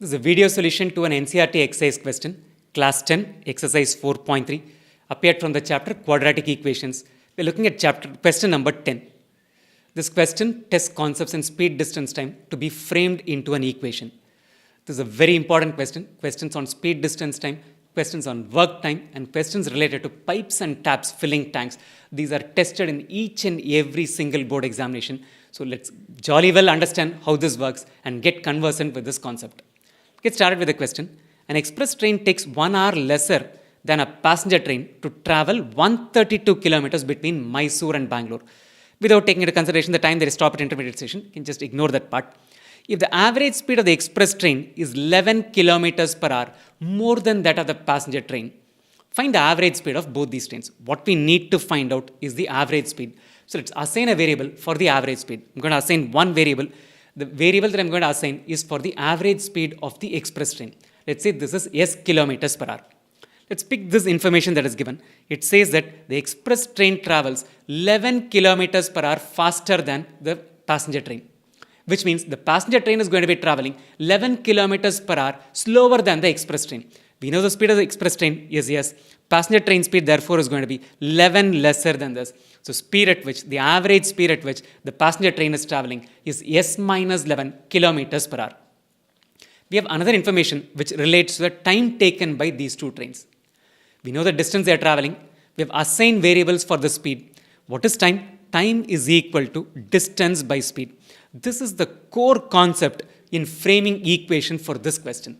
This is a video solution to an NCERT exercise question, class 10, exercise 4.3, appeared from the chapter Quadratic Equations. We're looking at question number 10. This question tests concepts in speed, distance, time to be framed into an equation. This is a very important question. Questions on speed, distance, time, questions on work time, and questions related to pipes and taps filling tanks. These are tested in each and every single board examination. So let's jolly well understand how this works and get conversant with this concept. Get started with the question. An express train takes 1 hour lesser than a passenger train to travel 132 kilometers between Mysore and Bengaluru. Without taking into consideration the time they stop at intermediate station, you can just ignore that part. If the average speed of the express train is 11 kilometers per hour, more than that of the passenger train, find the average speed of both these trains. What we need to find out is the average speed. So let's assign a variable for the average speed. I'm going to assign one variable. The variable that I'm going to assign is for the average speed of the express train. Let's say this is S kilometers per hour. Let's pick this information that is given. It says that the express train travels 11 kilometers per hour faster than the passenger train, which means the passenger train is going to be traveling 11 kilometers per hour slower than the express train. We know the speed of the express train is S. Passenger train speed, therefore, is going to be 11 lesser than this. So speed at which, the average speed at which the passenger train is traveling is S minus 11 kilometers per hour. We have another information which relates to the time taken by these two trains. We know the distance they are traveling. We have assigned variables for the speed. What is time? Time is equal to distance by speed. This is the core concept in framing equation for this question.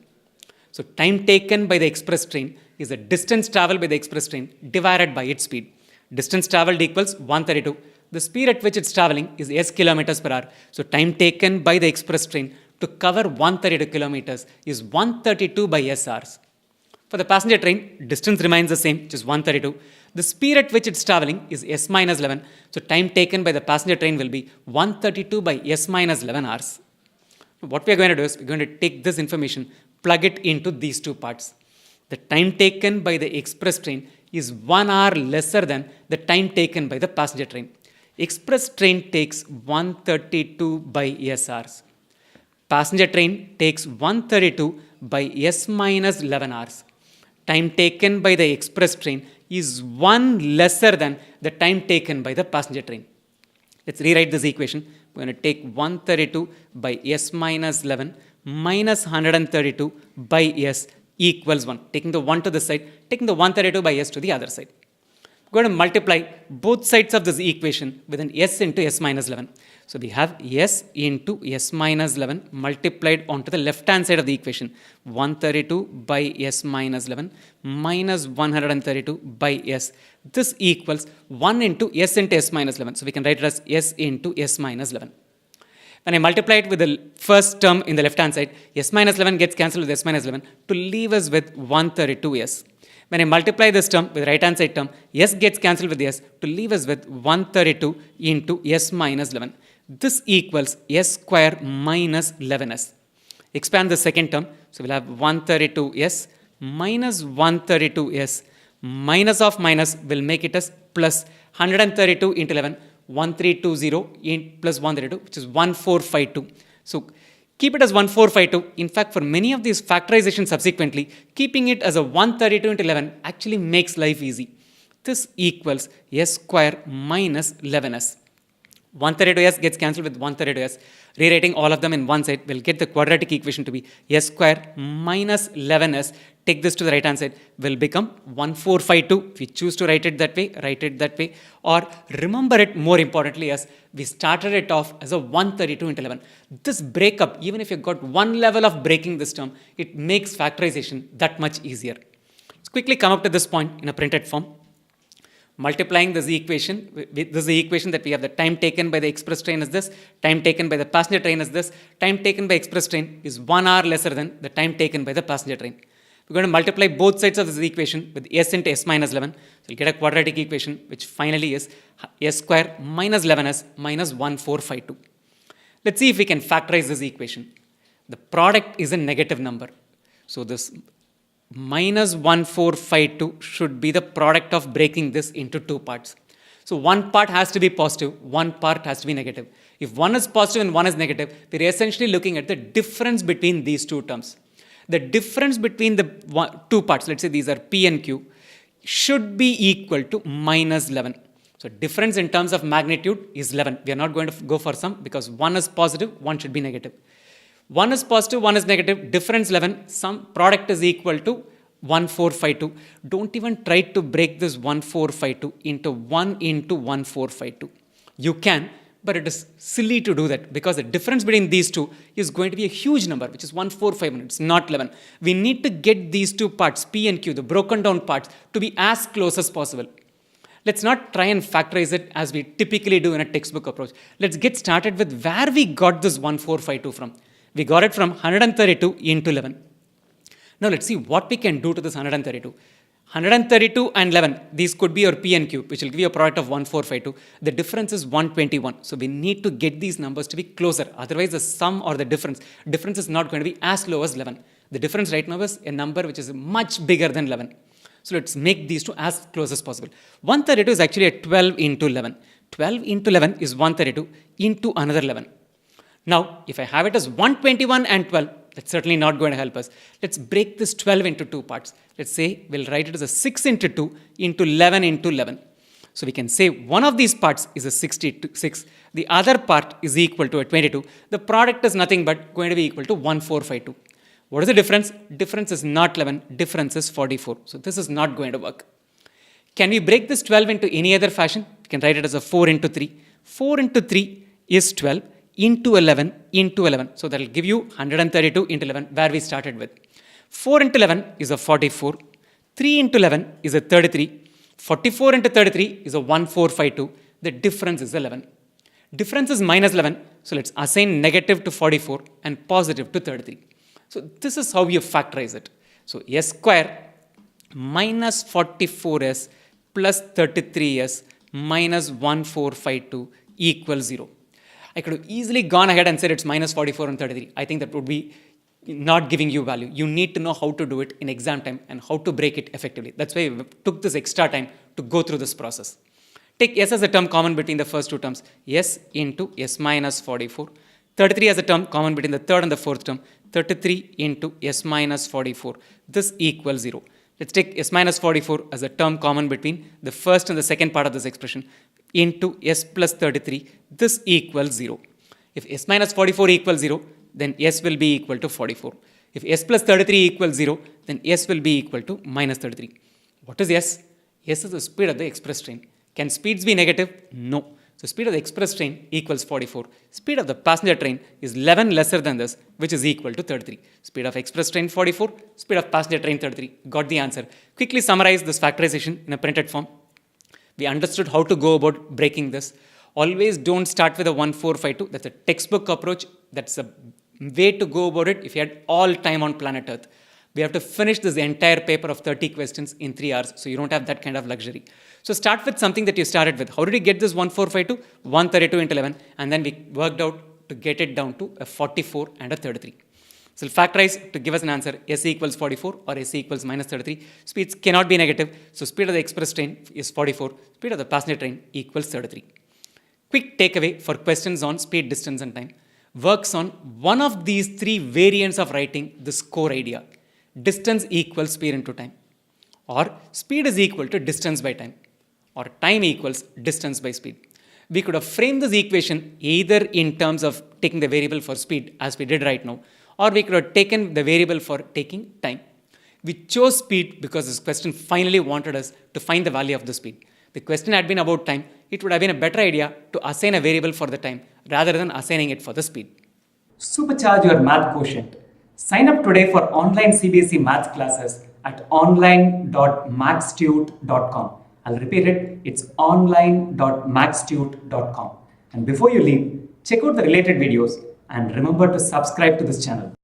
So time taken by the express train is the distance traveled by the express train divided by its speed. Distance traveled equals 132. The speed at which it's traveling is S kilometers per hour. So time taken by the express train to cover 132 kilometers is 132 by S hours. For the passenger train, distance remains the same, which is 132. The speed at which it's traveling is S minus 11. So time taken by the passenger train will be 132 by S minus 11 hours. What we are going to do is we're going to take this information, plug it into these two parts. The time taken by the express train is 1 hour lesser than the time taken by the passenger train. Express train takes 132 by S hours. Passenger train takes 132 by S minus 11 hours. Time taken by the express train is 1 lesser than the time taken by the passenger train. Let's rewrite this equation. We're going to take 132 by S minus 11 minus 132 by S equals 1. Taking the 1 to the side, taking the 132 by S to the other side. We're going to multiply both sides of this equation with an S into S minus 11. So we have S into S minus 11 multiplied onto the left hand side of the equation. 132 by S minus 11 minus 132 by S. This equals 1 into S into S minus 11. So we can write it as S into S minus 11. When I multiply it with the first term in the left hand side, S minus 11 gets cancelled with S minus 11 to leave us with 132S. When I multiply this term with the right hand side term, S gets cancelled with S to leave us with 132 into S minus 11. This equals S square minus 11S. Expand the second term. So we'll have 132S minus 132S. Minus of minus will make it as plus 132 into 11. 1320 plus 132, which is 1452. So keep it as 1452. In fact, for many of these factorization subsequently, keeping it as a 132 into 11 actually makes life easy. This equals S square minus 11S. 132S gets cancelled with 132S. Rewriting all of them in one side, we'll get the quadratic equation to be S square minus 11S. Take this to the right hand side, will become 1452. If we choose to write it that way, write it that way. Or remember it more importantly as we started it off as a 132 into 11. This breakup, even if you got one level of breaking this term, it makes factorization that much easier. Let's quickly come up to this point in a printed form. Multiplying this equation, this is the equation that we have. The time taken by the express train is this, time taken by the passenger train is this, time taken by express train is 1 hour lesser than the time taken by the passenger train. We're going to multiply both sides of this equation with S into S minus 11. So we'll get a quadratic equation which finally is S square minus 11S minus 1452. Let's see if we can factorize this equation. The product is a negative number. So this minus 1452 should be the product of breaking this into two parts. So one part has to be positive, one part has to be negative. If one is positive and one is negative, we're essentially looking at the difference between these two terms. The difference between the two parts, let's say these are P and Q, should be equal to minus 11. So difference in terms of magnitude is 11. We are not going to go for sum because one is positive, one should be negative. One is positive, one is negative, difference 11, sum product is equal to 1452. Don't even try to break this 1452 into 1 into 1452. You can, but it is silly to do that because the difference between these two is going to be a huge number, which is 14500. It's not 11. We need to get these two parts, P and Q, the broken down parts, to be as close as possible. Let's not try and factorize it as we typically do in a textbook approach. Let's get started with where we got this 1452 from. We got it from 132 into 11. Now let's see what we can do to this 132. 132 and 11, these could be your P and Q, which will give you a product of 1452. The difference is 121. So we need to get these numbers to be closer. Otherwise, the sum or the difference is not going to be as low as 11. The difference right now is a number which is much bigger than 11. So let's make these two as close as possible. 132 is actually a 12 into 11. 12 into 11 is 132 into another 11. Now, if I have it as 121 and 12, that's certainly not going to help us. Let's break this 12 into two parts. Let's say we'll write it as a 6 into 2 into 11 into 11. So we can say one of these parts is a 66. The other part is equal to a 22. The product is nothing but going to be equal to 1452. What is the difference? Difference is not 11. Difference is 44. So this is not going to work. Can we break this 12 into any other fashion? We can write it as a 4 into 3. 4 into 3 is 12 into 11 into 11. So that will give you 132 into 11 where we started with. 4 into 11 is a 44. 3 into 11 is a 33. 44 into 33 is a 1452. The difference is 11. Difference is minus 11. So let's assign negative to 44 and positive to 33. So this is how you factorize it. So s square minus 44s plus 33s minus 1452 equals 0. I could have easily gone ahead and said it's minus 44 and 33. I think that would be not giving you value. You need to know how to do it in exam time and how to break it effectively. That's why we took this extra time to go through this process. Take s as a term common between the first two terms. S into s minus 44. 33 as a term common between the third and the fourth term. 33 into s minus 44. This equals 0. Let's take s minus 44 as a term common between the first and the second part of this expression into s plus 33. This equals 0. If s minus 44 equals 0, then s will be equal to 44. If s plus 33 equals 0, then s will be equal to minus 33. What is s? S is the speed of the express train. Can speeds be negative? No. So speed of the express train equals 44. Speed of the passenger train is 11 lesser than this, which is equal to 33. Speed of express train 44, speed of passenger train 33. Got the answer. Quickly summarize this factorization in a printed form. We understood how to go about breaking this. Always don't start with a 1452. That's a textbook approach. That's a way to go about it if you had all time on planet Earth. We have to finish this entire paper of 30 questions in 3 hours, so you don't have that kind of luxury. So start with something that you started with. How did you get this 1452? 132 into 11, and then we worked out to get it down to a 44 and a 33. So we'll factorize to give us an answer. S equals 44 or S equals minus 33. Speeds cannot be negative, so speed of the express train is 44. Speed of the passenger train equals 33. Quick takeaway for questions on speed, distance, and time. Works on one of these three variants of writing this core idea. Distance equals speed into time, or speed is equal to distance by time, or time equals distance by speed. We could have framed this equation either in terms of taking the variable for speed as we did right now, or we could have taken the variable for taking time. We chose speed because this question finally wanted us to find the value of the speed. If the question had been about time, it would have been a better idea to assign a variable for the time rather than assigning it for the speed. Supercharge your math quotient. Sign up today for online CBSE math classes at online.maxtute.com. I'll repeat it, it's online.maxtute.com. And before you leave, check out the related videos and remember to subscribe to this channel.